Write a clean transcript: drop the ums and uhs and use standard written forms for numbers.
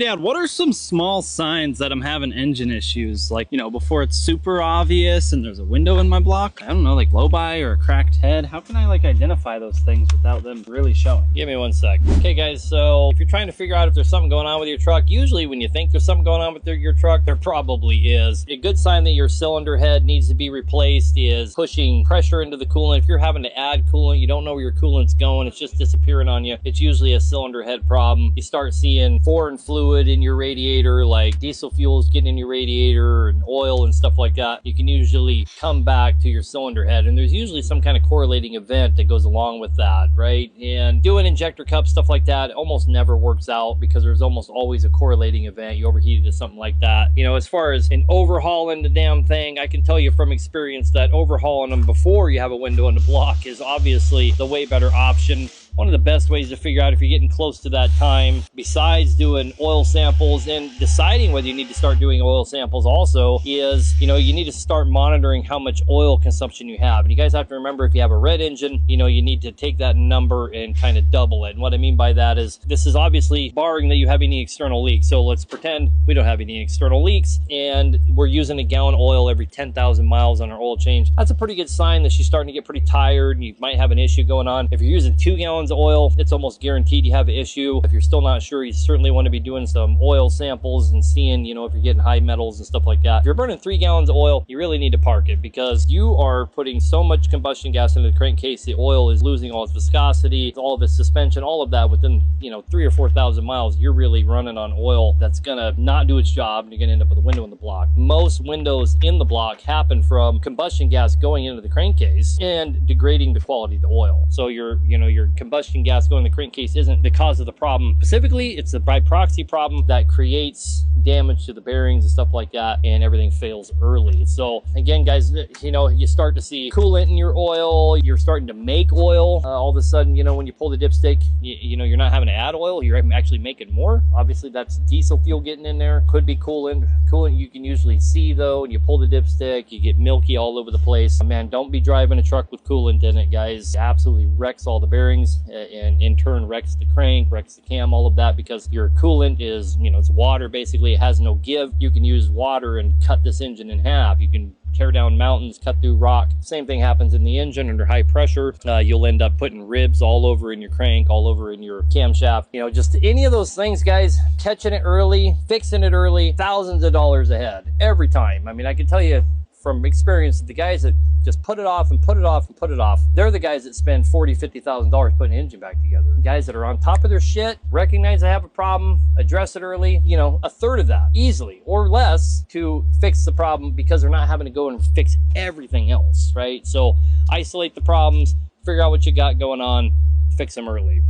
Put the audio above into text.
Dad, what are some small signs that I'm having engine issues? Like, before it's super obvious and there's a window in my block? I don't know, like low buy or a cracked head. How can I like identify those things without them really showing? Give me one sec. Okay guys, so if you're trying to figure out if there's something going on with your truck, usually when you think there's something going on with your truck, there probably is. A good sign that your cylinder head needs to be replaced is pushing pressure into the coolant. If you're having to add coolant, you don't know where your coolant's going, it's just disappearing on you, it's usually a cylinder head problem. You start seeing foreign fluid in your radiator, like diesel fuels getting in your radiator and oil and stuff like that. You can usually come back to your cylinder head, and there's usually some kind of correlating event that goes along with that, right? And doing injector cup stuff like that almost never works out because there's almost always a correlating event. You overheated to something like that. As far as an overhauling the damn thing, I can tell you from experience that overhauling them before you have a window in the block is obviously the way better option. One of the best ways to figure out if you're getting close to that time, besides doing oil samples and deciding whether you need to start doing oil samples also, is, you need to start monitoring how much oil consumption you have. And you guys have to remember, if you have a red engine, you need to take that number and kind of double it. And what I mean by that is, this is obviously barring that you have any external leaks. So let's pretend we don't have any external leaks and we're using a gallon of oil every 10,000 miles on our oil change. That's a pretty good sign that she's starting to get pretty tired and you might have an issue going on. If you're using 2 gallons of oil, it's almost guaranteed you have an issue. If you're still not sure, you certainly want to be doing some oil samples and seeing, if you're getting high metals and stuff like that. If you're burning 3 gallons of oil, you really need to park it, because you are putting so much combustion gas into the crankcase, the oil is losing all its viscosity, all of its suspension, all of that within, 3,000 or 4,000 miles. You're really running on oil that's gonna not do its job, and you're gonna end up with a window in the block. Most windows in the block happen from combustion gas going into the crankcase and degrading the quality of the oil. So your combustion gas going in the crankcase isn't the cause of the problem. Specifically, it's a by proxy problem that creates damage to the bearings and stuff like that, and everything fails early. So again, guys, you start to see coolant in your oil, you're starting to make oil. All of a sudden, when you pull the dipstick, you're not having to add oil, you're actually making more. Obviously, that's diesel fuel getting in there. Could be coolant you can usually see though, and you pull the dipstick, you get milky all over the place. Man, don't be driving a truck with coolant in it, guys. It absolutely wrecks all the bearings, and in turn wrecks the crank, wrecks the cam, all of that, because your coolant is, it's water basically. It has no give. You can use water and cut this engine in half. You can tear down mountains, cut through rock. Same thing happens in the engine under high pressure. You'll end up putting ribs all over in your crank, all over in your camshaft. Just any of those things, guys, catching it early, fixing it early, thousands of dollars ahead every time. I mean, I can tell you from experience, the guys that just put it off and put it off and put it off, they're the guys that spend $40,000, $50,000 putting an engine back together. The guys that are on top of their shit, recognize they have a problem, address it early, a third of that easily or less to fix the problem, because they're not having to go and fix everything else, right? So isolate the problems, figure out what you got going on, fix them early.